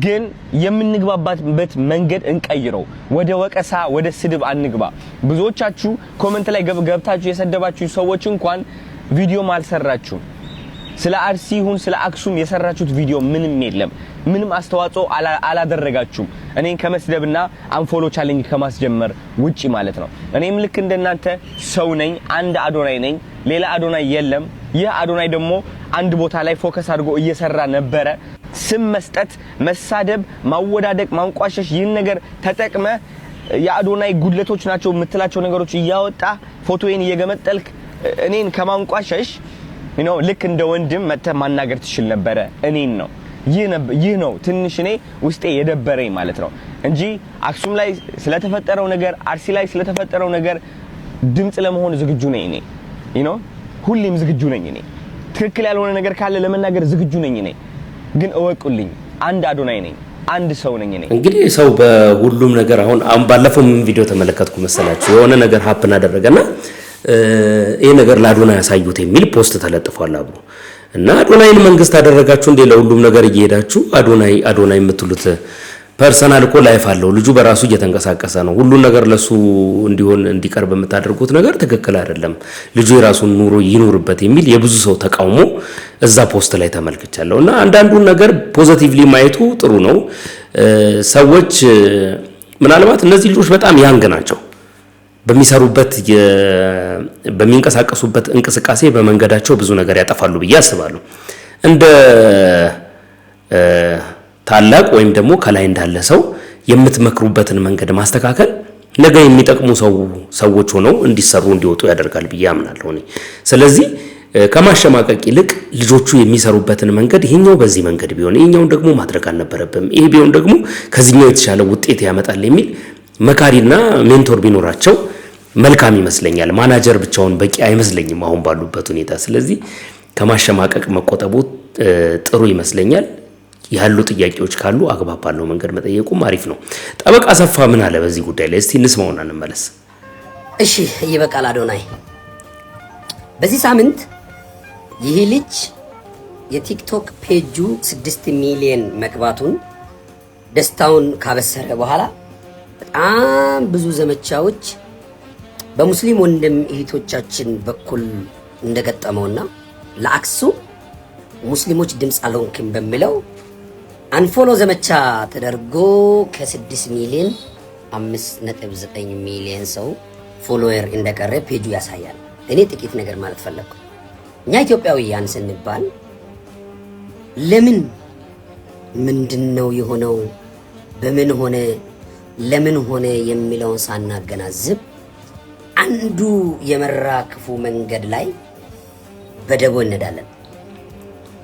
S7: ግን የምንግባባበት መንገድ እንቀይረው። ወደ ወቀሳ ወደ ስድብ አንግባ። ብዙዎቻችሁ ኮሜንት ላይ ገብታችሁ የሰደባችሁ ሰዎች እንኳን ቪዲዮ አልሰራችሁም። ስለ አርሲ ይሁን ስለ አክሱም የሰራችሁት ቪዲዮ ምንም የለም። ምንም አስተዋጽኦ አላደረጋችሁም እኔን ከመስደብና አንፎሎ ቻሌንጅ ከማስጀመር ውጪ ማለት ነው። እኔም ልክ እንደናንተ ሰው ነኝ፣ አንድ አዶናይ ነኝ፣ ሌላ አዶናይ የለም። ይህ አዶናይ ደግሞ አንድ ቦታ ላይ ፎከስ አድርጎ እየሰራ ነበረ። ስም መስጠት፣ መሳደብ፣ ማወዳደቅ፣ ማንቋሸሽ ይህን ነገር ተጠቅመ የአዶናይ ጉድለቶች ናቸው የምትላቸው ነገሮች እያወጣ ፎቶዬን እየገመጠልክ እኔን ከማንቋሸሽ ልክ እንደ ወንድም መተህ ማናገር ትችል ነበረ እኔን ነው። ይህ ነው ትንሽ እኔ ውስጤ የደበረኝ ማለት ነው እንጂ አክሱም ላይ ስለተፈጠረው ነገር፣ አርሲ ላይ ስለተፈጠረው ነገር ድምጽ ለመሆን ዝግጁ ነኝ እኔ ሁሌም ዝግጁ ነኝ እኔ። ትክክል ያልሆነ ነገር ካለ ለመናገር ዝግጁ ነኝ እኔ። ግን እወቁልኝ፣ አንድ አዶናይ ነኝ፣ አንድ ሰው ነኝ እኔ። እንግዲህ ሰው በሁሉም ነገር አሁን ባለፈው ምን ቪዲዮ ተመለከትኩ መሰላችሁ? የሆነ ነገር ሀፕን አደረገና ይሄ ነገር ለአዶናይ ያሳዩት የሚል ፖስት ተለጥፏል አብሮ እና አዶናይን መንግስት አደረጋችሁ እንደ ለሁሉም ነገር እየሄዳችሁ አዶናይ የምትሉት ፐርሰናል እኮ ላይፍ አለው። ልጁ በራሱ እየተንቀሳቀሰ ነው። ሁሉን ነገር ለሱ እንዲቀርብ የምታደርጉት ነገር ትክክል አይደለም። ልጁ የራሱን ኑሮ ይኖርበት የሚል የብዙ ሰው ተቃውሞ እዛ ፖስት ላይ ተመልክቻለሁ። እና አንዳንዱን ነገር ፖዚቲቭሊ ማየቱ ጥሩ ነው። ሰዎች ምናልባት እነዚህ ልጆች በጣም ያንግ ናቸው። በሚንቀሳቀሱበት እንቅስቃሴ በመንገዳቸው ብዙ ነገር ያጠፋሉ ብዬ አስባለሁ። እንደ ታላቅ ወይም ደግሞ ከላይ እንዳለ ሰው የምትመክሩበትን መንገድ ማስተካከል ነገ የሚጠቅሙ ሰዎች ሆነው እንዲሰሩ እንዲወጡ ያደርጋል ብዬ አምናለሁ እኔ። ስለዚህ ከማሸማቀቅ ይልቅ ልጆቹ የሚሰሩበትን መንገድ ይሄኛው በዚህ መንገድ ቢሆን ይሄኛውን ደግሞ ማድረግ አልነበረብም፣ ይሄ ቢሆን ደግሞ ከዚህኛው የተሻለ ውጤት ያመጣል የሚል መካሪና ሜንቶር ቢኖራቸው መልካም ይመስለኛል። ማናጀር ብቻውን በቂ አይመስለኝም አሁን ባሉበት ሁኔታ። ስለዚህ ከማሸማቀቅ መቆጠቡ ጥሩ ይመስለኛል። ያሉ ጥያቄዎች ካሉ አግባብ ባለው መንገድ መጠየቁም አሪፍ ነው። ጠበቃ አሰፋ ምን አለ በዚህ ጉዳይ ላይ? እስቲ እንስማውና እንመለስ።
S5: እሺ ይበቃል አዶናይ። በዚህ ሳምንት ይህ ልጅ የቲክቶክ ፔጁ 6 ሚሊዮን መግባቱን ደስታውን ካበሰረ በኋላ በጣም ብዙ ዘመቻዎች በሙስሊም ወንድም እህቶቻችን በኩል እንደገጠመውና ለአክሱም ሙስሊሞች ድምጽ አልሆንክም በሚለው አንፎሎ ዘመቻ ተደርጎ ከ6 ሚሊዮን 5.9 ሚሊዮን ሰው ፎሎወር እንደቀረ ፔጁ ያሳያል። እኔ ጥቂት ነገር ማለት ፈለኩ። እኛ ኢትዮጵያውያን ስንባል ምንድነው የሆነው፣ በምን ሆነ፣ ለምን ሆነ የሚለውን ሳናገናዝብ አንዱ የመራ ክፉ መንገድ ላይ በደቦ እንሄዳለን።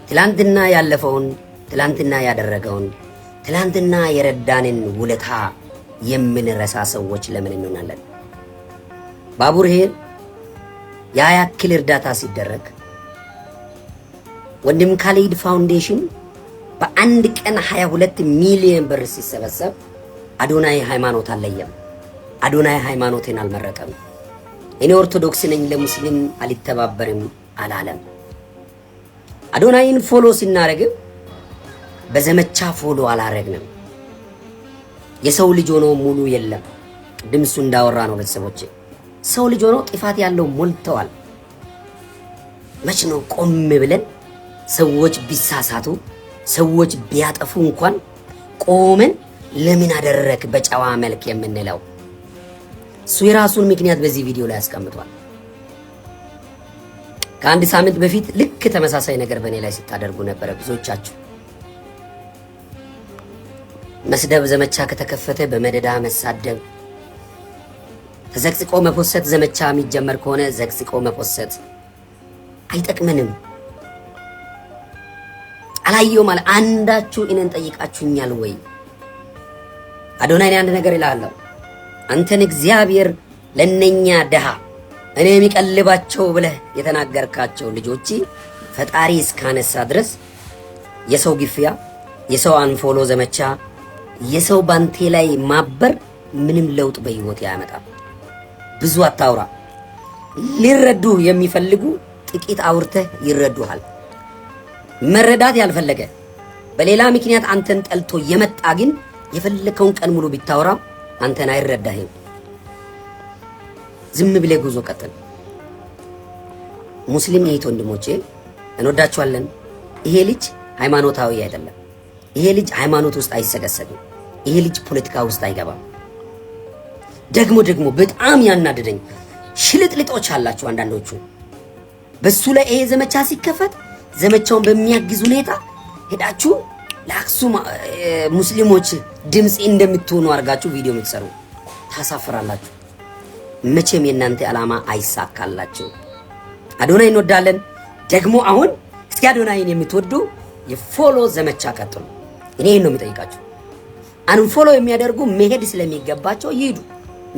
S5: ትላንትና ያለፈውን፣ ትላንትና ያደረገውን፣ ትላንትና የረዳንን ውለታ የምንረሳ ሰዎች ለምን እንሆናለን? ባቡር ሄር ያ ያክል እርዳታ ሲደረግ ወንድም ካሊድ ፋውንዴሽን በአንድ ቀን 22 ሚሊዮን ብር ሲሰበሰብ አዶናይ ሃይማኖት አለየም። አዶናይ ሃይማኖትን አልመረጠም። እኔ ኦርቶዶክስ ነኝ ለሙስሊም አልተባበርም አላለም። አዶናይን ፎሎ ሲናረግ በዘመቻ ፎሎ አላረግንም። የሰው ልጅ ሆኖ ሙሉ የለም። ቅድም እሱ እንዳወራ ነው ቤተሰቦቼ ሰው ልጅ ሆኖ ጥፋት ያለው ሞልተዋል። መች ነው ቆም ብለን ሰዎች ቢሳሳቱ ሰዎች ቢያጠፉ እንኳን ቆመን ለምን አደረክ በጨዋ መልክ የምንለው? እሱ የራሱን ምክንያት በዚህ ቪዲዮ ላይ ያስቀምጧል። ከአንድ ሳምንት በፊት ልክ ተመሳሳይ ነገር በእኔ ላይ ሲታደርጉ ነበር ብዙዎቻችሁ። መስደብ ዘመቻ ከተከፈተ በመደዳ መሳደብ፣ ተዘቅዝቆ መፖሰት ዘመቻ የሚጀመር ከሆነ ዘቅዝቆ መፖሰት አይጠቅመንም። አላየው ማለት አንዳችሁ እኔን ጠይቃችሁኛል ወይ? አዶናይ አንድ ነገር ይላል። አንተን እግዚአብሔር ለነኛ ደሃ እኔ የሚቀልባቸው ብለህ የተናገርካቸው ልጆች ፈጣሪ እስካነሳ ድረስ የሰው ግፊያ፣ የሰው አንፎሎ ዘመቻ፣ የሰው ባንቴ ላይ ማበር ምንም ለውጥ በህይወት ያመጣል። ብዙ አታውራ። ሊረዱ የሚፈልጉ ጥቂት አውርተህ ይረዱሃል። መረዳት ያልፈለገ በሌላ ምክንያት አንተን ጠልቶ የመጣ ግን የፈለከውን ቀን ሙሉ ቢታወራ አንተን አይረዳህም። ዝም ብለህ ጉዞ ቀጥል። ሙስሊም እህት ወንድሞቼ እንወዳችኋለን። ይሄ ልጅ ሃይማኖታዊ አይደለም። ይሄ ልጅ ሃይማኖት ውስጥ አይሰገሰግም። ይሄ ልጅ ፖለቲካ ውስጥ አይገባም። ደግሞ በጣም ያናደደኝ ሽልጥልጦች አላችሁ አንዳንዶቹ በሱ ላይ ይሄ ዘመቻ ሲከፈት ዘመቻውን በሚያግዝ ሁኔታ ሄዳችሁ ለአክሱም ሙስሊሞች ድምጽ እንደምትሆኑ አርጋችሁ ቪዲዮ የምትሰሩ ታሳፍራላችሁ። መቼም የእናንተ ዓላማ አይሳካላችሁ። አዶናይ እንወዳለን። ደግሞ አሁን እስኪ አዶናይን የምትወዱ የፎሎ ዘመቻ ቀጥሉ። እኔ ነው የምጠይቃችሁ። አንፎሎ የሚያደርጉ መሄድ ስለሚገባቸው ይሄዱ፣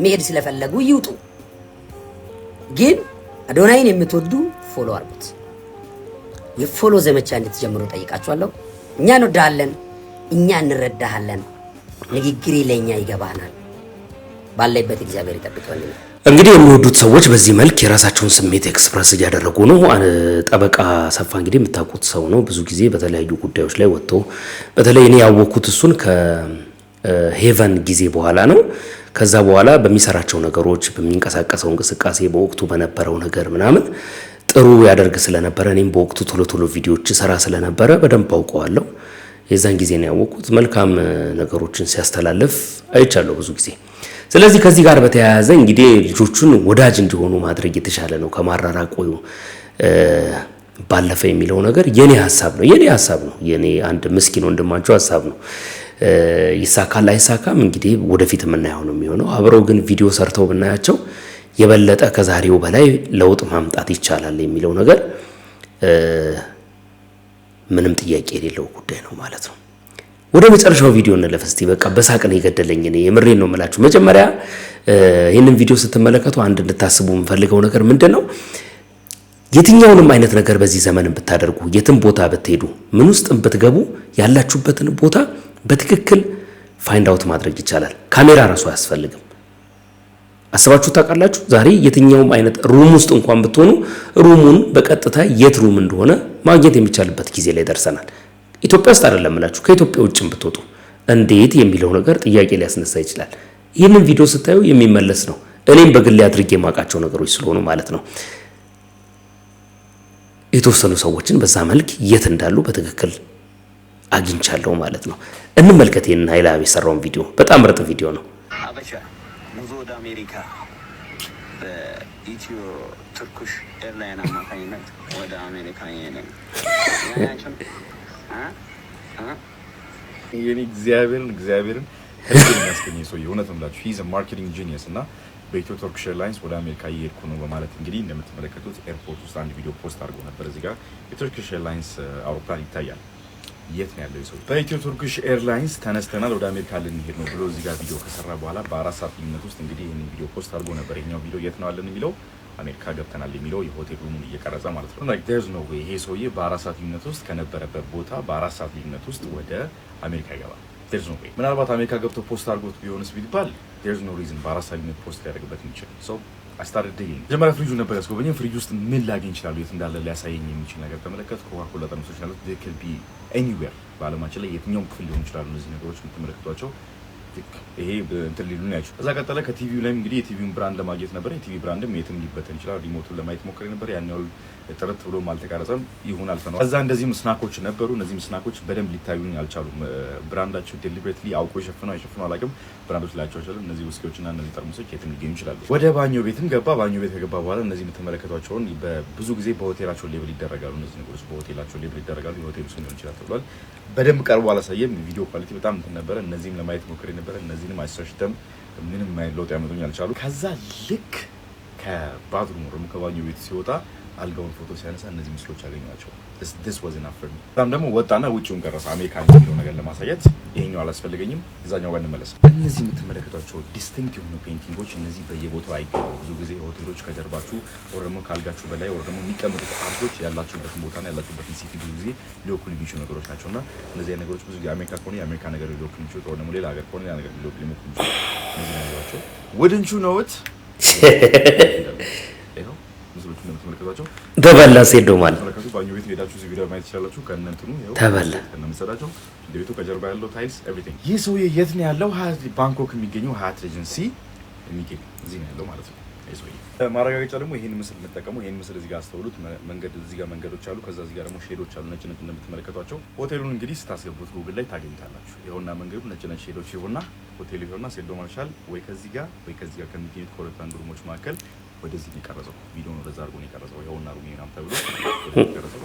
S5: መሄድ ስለፈለጉ ይውጡ። ግን አዶናይን የምትወዱ ፎሎ አርጉት። የፎሎ ዘመቻ እንድትጀምሩ ጠይቃችኋለሁ። እኛ እንወዳለን፣ እኛ እንረዳሃለን። ንግግሪ ለኛ ይገባናል። ባለበት እግዚአብሔር ይጠብቀን።
S1: እንግዲህ የሚወዱት ሰዎች በዚህ መልክ የራሳቸውን ስሜት ኤክስፕረስ እያደረጉ ነው። ጠበቃ ሰፋ እንግዲህ የምታውቁት ሰው ነው። ብዙ ጊዜ በተለያዩ ጉዳዮች ላይ ወጥቶ በተለይ እኔ ያወቅኩት እሱን ከሄቨን ጊዜ በኋላ ነው። ከዛ በኋላ በሚሰራቸው ነገሮች፣ በሚንቀሳቀሰው እንቅስቃሴ፣ በወቅቱ በነበረው ነገር ምናምን ጥሩ ያደርግ ስለነበረ እኔም በወቅቱ ቶሎ ቪዲዮዎች ሰራ ስለነበረ በደንብ አውቀዋለሁ። የዛን ጊዜ ነው ያወቅኩት። መልካም ነገሮችን ሲያስተላልፍ አይቻለሁ ብዙ ጊዜ። ስለዚህ ከዚህ ጋር በተያያዘ እንግዲህ ልጆቹን ወዳጅ እንዲሆኑ ማድረግ የተሻለ ነው ከማራራቁ ባለፈ የሚለው ነገር የኔ ሐሳብ ነው። የኔ አንድ ምስኪን ወንድማቸው ሐሳብ ነው። ይሳካል አይሳካም እንግዲህ ወደፊት የምናየው ነው የሚሆነው። አብረው ግን ቪዲዮ ሰርተው ብናያቸው የበለጠ ከዛሬው በላይ ለውጥ ማምጣት ይቻላል የሚለው ነገር ምንም ጥያቄ የሌለው ጉዳይ ነው ማለት ነው። ወደ መጨረሻው ቪዲዮ እንለፍ እስቲ። በቃ በሳቅ ነው የገደለኝ። እኔ የምሬን ነው የምላችሁ። መጀመሪያ ይህንን ቪዲዮ ስትመለከቱ አንድ እንድታስቡ የምፈልገው ነገር ምንድነው? የትኛውንም አይነት ነገር በዚህ ዘመን ብታደርጉ፣ የትም ቦታ ብትሄዱ፣ ምን ውስጥ ብትገቡ ያላችሁበትን ቦታ በትክክል ፋይንድ አውት ማድረግ ይቻላል። ካሜራ ራሱ አያስፈልግም። አስባችሁ ታውቃላችሁ? ዛሬ የትኛውም አይነት ሩም ውስጥ እንኳን ብትሆኑ ሩሙን በቀጥታ የት ሩም እንደሆነ ማግኘት የሚቻልበት ጊዜ ላይ ደርሰናል። ኢትዮጵያ ውስጥ አይደለም እላችሁ፣ ከኢትዮጵያ ውጭም ብትወጡ እንዴት የሚለው ነገር ጥያቄ ሊያስነሳ ይችላል። ይህንን ቪዲዮ ስታዩ የሚመለስ ነው። እኔም በግሌ አድርጌ የማውቃቸው ነገሮች ስለሆኑ ማለት ነው። የተወሰኑ ሰዎችን በዛ መልክ የት እንዳሉ በትክክል አግኝቻለሁ ማለት ነው። እንመልከት ይሄንን ኃይላብ የሰራውን ቪዲዮ። በጣም ምርጥ ቪዲዮ ነው።
S12: አበሻ ጉዞ ወደ አሜሪካ በኢትዮ ቱርክሽ ኤርላይን አማካኝነት ወደ አሜሪካ ይሄንን
S13: የኔ እግዚአብሔርን ህዝብ ያስገኘ ሰው የእውነት ነው ብላችሁ ሂዝ ማርኬቲንግ ጂኒየስ እና በኢትዮ ቱርክሽ ኤርላይንስ ወደ አሜሪካ እየሄድኩ ነው በማለት እንግዲህ እንደምትመለከቱት ኤርፖርት ውስጥ አንድ ቪዲዮ ፖስት አድርጎ ነበር። እዚህ ጋር የቱርክሽ ኤርላይንስ አውሮፕላን ይታያል። የት ነው ያለው ሰው? በኢትዮ ቱርኪሽ ኤርላይንስ ተነስተናል ወደ አሜሪካ ልንሄድ ነው ብሎ እዚህ ጋር ቪዲዮ ከሰራ በኋላ በ4 ሰዓት ልዩነት ውስጥ እንግዲህ ይሄንን ቪዲዮ ፖስት አድርጎ ነበር። ይሄኛው ቪዲዮ የት ነው አለን የሚለው አሜሪካ ገብተናል የሚለው የሆቴል ሩሙን እየቀረጸ ማለት ነው። like there's no way ይሄ ሰውዬ በ4 ሰዓት ልዩነት ውስጥ ከነበረበት ቦታ በ4 ሰዓት ልዩነት ውስጥ ወደ አሜሪካ ይገባል። there's no way ምናልባት አሜሪካ ገብቶ ፖስት አድርጎት ቢሆንስ ቢባል there's no reason በ4 ሰዓት ልዩነት ፖስት ሊያደርግበት የሚችል so I started digging መጀመሪያ ፍሪጁ ነበር ያስጎበኘኝ። ፍሪጅ ውስጥ ምን ላገኝ ይችላል የት እንዳለ ሊያሳየኝ የሚችል ነገር ተመለከትኩ። ኮካ-ኮላ ጠርሙሶች ያሉት they could be anywhere በአለማችን ላይ የትኛውም ክፍል ሊሆን ይችላሉ እነዚህ ነገሮች የምትመለከቷቸው። ይሄ እንትን ሊሉን ያቸው እዛ ቀጠለ። ከቲቪው ላይ እንግዲህ የቲቪውን ብራንድ ለማግኘት ነበር። የቲቪ ብራንድም የትም ሊበተን ይችላል። ሪሞቱን ለማየት ሞክሬ ነበር። ያን ያህል ጥርት ብሎ አልተቀረጸም። ይሁን አልፈነዋል። እዛ እንደዚህም ስናኮች ነበሩ። እነዚህም ስናኮች በደንብ ሊታዩኝ አልቻሉም። ብራንዳቸው ዴሊብሬትሊ አውቆ አይሸፍኑ አላውቅም። ብራንዶች ላያቸው ይችላል። እነዚህ ውስኪዎችና እነዚህ ጠርሙሶች የትም ሊገኙ ይችላሉ። ወደ ባኞ ቤትም ገባ። ባኞ ቤት ከገባ በኋላ እነዚህ የምትመለከቷቸውን በብዙ ጊዜ በሆቴላቸው ሌብል ይደረጋሉ። እነዚህ ነገሮች በሆቴላቸው ሌብል ይደረጋሉ። የሆቴሉ ስም ሊሆን ይችላል ተብሏል። በደንብ ቀርቦ አላሳየም። ቪዲዮ ኳሊቲ በጣም እንትን ነበረ። እነዚህም ለማየት ሞክሬ ነበር። እነዚህንም አይሰሽተም ምንም ለውጥ ያመጡኝ አልቻሉ። ከዛ ልክ ከባትሩም ወይም ከባኞ ቤት ሲወጣ አልጋውን ፎቶ ሲያነሳ እነዚህ ምስሎች አገኘኋቸው። this was enough for me። በጣም ደግሞ ወጣና ውጪውን ቀረጸ። አሜሪካን የሚለው ነገር ለማሳየት ይሄኛው አላስፈልገኝም። እዛኛው ጋር እንመለስ። እነዚህ የምትመለከቷቸው ዲስቲንክት የሆኑ ፔይንቲንጎች እነዚህ በየቦታው አይገኙም። ብዙ ጊዜ ሆቴሎች ከጀርባችሁ ወር ደግሞ ካልጋችሁ በላይ ወር ደግሞ የሚቀመጡት አርቶች ያላችሁበትን ቦታና ያላችሁበትን ሲቲ ብዙ ጊዜ ሊወክሉ የሚችሉ ነገሮች ናቸውና እነዚህ ነገሮች ብዙ ጊዜ አሜሪካ ከሆነ የአሜሪካ ነገር ሊወክሉ የሚችሉ ወር ደግሞ ሌላ ሀገር ከሆነ ሌላ ነገር ሊወክሉ የሚችሉ እነዚህ ነገሮች wouldn't you know it ምስሎቹ እንደምትመለከቷቸው
S1: ተበላ ሴዶ ማለት
S13: ተመለከቱ። ባኞ ቤት ሄዳችሁ እዚህ ቪዲዮ ማየት ትችላላችሁ። ከእነንትኑ
S1: ተበላ
S13: ከነምሰዳቸው እንደ ቤቱ ከጀርባ ያለው ታይልስ ኤቭሪቲንግ። ይህ ሰውዬ የት ነው ያለው? ባንኮክ የሚገኘው ሀያት ሬጀንሲ የሚገኝ እዚህ ነው ያለው ማለት ነው። ይህ ሰውዬ ማረጋገጫ ደግሞ ይሄን ምስል እንጠቀሙ። ይሄን ምስል እዚህ ጋር አስተውሉት። መንገድ እዚህ ጋር መንገዶች አሉ። ከዛ እዚህ ጋር ደግሞ ሼዶች አሉ ነጭ ነጭ እንደምትመለከቷቸው። ሆቴሉን እንግዲህ ስታስገቡት ጉግል ላይ ታገኙታላችሁ። ይኸውና መንገዱ ነጭ ነጭ ሼዶች ይሁንና ሆቴሉ ይሁንና ሴዶ ማርሻል ወይ ከዚህ ጋር ከሚገኙት ከሁለት አንዱ ሩሞች መካከል ወደዚህ ነው የቀረጸው። ቪዲዮውን ወደዛ አድርጎ ነው የቀረጸው። ይኸውና ሩም ይናም ተብሎ የቀረጸው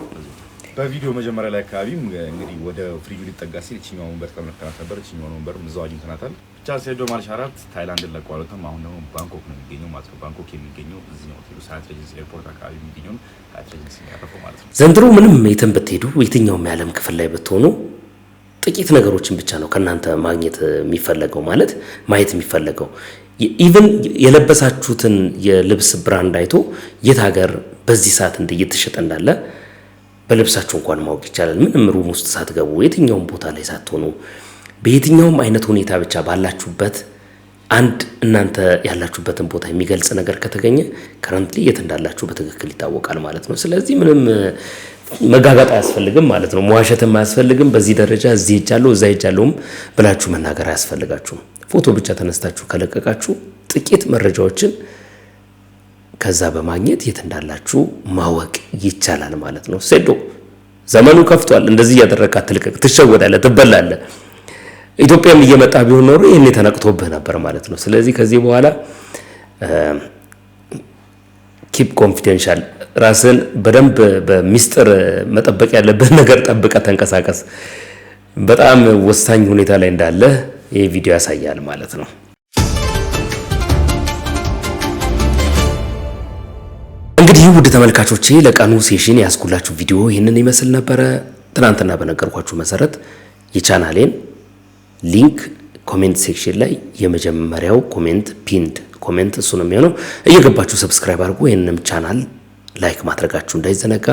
S13: በቪዲዮ መጀመሪያ ላይ አካባቢም እንግዲህ ወደ ፍሪጁ ሊጠጋ ሲል እቺኛው ወንበር ተመልክተናት ነበር። እቺኛው ወንበር እዛው አግኝተናታል። ብቻ ሴዶ ማርሻል ታይላንድን ለቋለተም አሁን ደግሞ ባንኮክ ነው የሚገኘው ማለት ነው። ባንኮክ የሚገኘው እዚህ ነው ሆቴሉ ሀያት ሬጀንሲ ኤርፖርት አካባቢ የሚገኘው ሀያት ሬጀንሲ ያረፈው ማለት ነው።
S1: ዘንድሮ ምንም የትም ብትሄዱ የትኛውም የዓለም ክፍል ላይ ብትሆኑ ጥቂት ነገሮችን ብቻ ነው ከናንተ ማግኘት የሚፈለገው ማለት ማየት የሚፈለገው። ኢቭን የለበሳችሁትን የልብስ ብራንድ አይቶ የት ሀገር በዚህ ሰዓት እየተሸጠ እንዳለ በልብሳችሁ እንኳን ማወቅ ይቻላል። ምንም ሩም ውስጥ ሳትገቡ የትኛውም ቦታ ላይ ሳትሆኑ በየትኛውም አይነት ሁኔታ ብቻ ባላችሁበት አንድ እናንተ ያላችሁበትን ቦታ የሚገልጽ ነገር ከተገኘ ከረንትሊ የት እንዳላችሁ በትክክል ይታወቃል ማለት ነው። ስለዚህ ምንም መጋጋጥ አያስፈልግም ማለት ነው። መዋሸትም አያስፈልግም። በዚህ ደረጃ እዚህ ሄጃለሁ እዛ ሄጃለሁም ብላችሁ መናገር አያስፈልጋችሁም። ፎቶ ብቻ ተነስታችሁ ከለቀቃችሁ ጥቂት መረጃዎችን ከዛ በማግኘት የት እንዳላችሁ ማወቅ ይቻላል ማለት ነው። ሴዶ ዘመኑ ከፍቷል። እንደዚህ ያደረካ ትልቀቅ ትሸወዳለህ፣ ትበላለህ። ኢትዮጵያም እየመጣ ቢሆን ኖሮ ይሄን ተነቅቶብህ ነበር ማለት ነው። ስለዚህ ከዚህ በኋላ ኪፕ ኮንፊደንሻል ራስን በደንብ በሚስጥር መጠበቅ ያለበት ነገር ጠብቀ ተንቀሳቀስ። በጣም ወሳኝ ሁኔታ ላይ እንዳለ ይሄ ቪዲዮ ያሳያል ማለት ነው። እንግዲህ ውድ ተመልካቾቼ ለቀኑ ሴሽን ያስኩላችሁ ቪዲዮ ይህንን ይመስል ነበረ። ትናንትና በነገርኳችሁ መሰረት የቻናሌን ሊንክ ኮሜንት ሴክሽን ላይ የመጀመሪያው ኮሜንት ፒንድ ኮሜንት እሱ ነው የሚሆነው። እየገባችሁ ሰብስክራይብ አድርጉ። ይሄንንም ቻናል ላይክ ማድረጋችሁ እንዳይዘነጋ።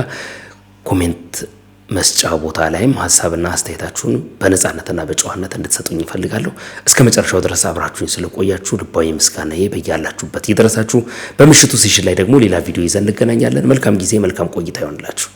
S1: ኮሜንት መስጫ ቦታ ላይም ሐሳብና አስተያየታችሁን በነጻነትና በጨዋነት እንድትሰጡኝ ይፈልጋለሁ። እስከ መጨረሻው ድረስ አብራችሁኝ ስለቆያችሁ ልባዊ ምስጋናዬ በያላችሁበት ይድረሳችሁ። በምሽቱ ሴሽን ላይ ደግሞ ሌላ ቪዲዮ ይዘን እንገናኛለን። መልካም ጊዜ፣ መልካም ቆይታ ይሆንላችሁ።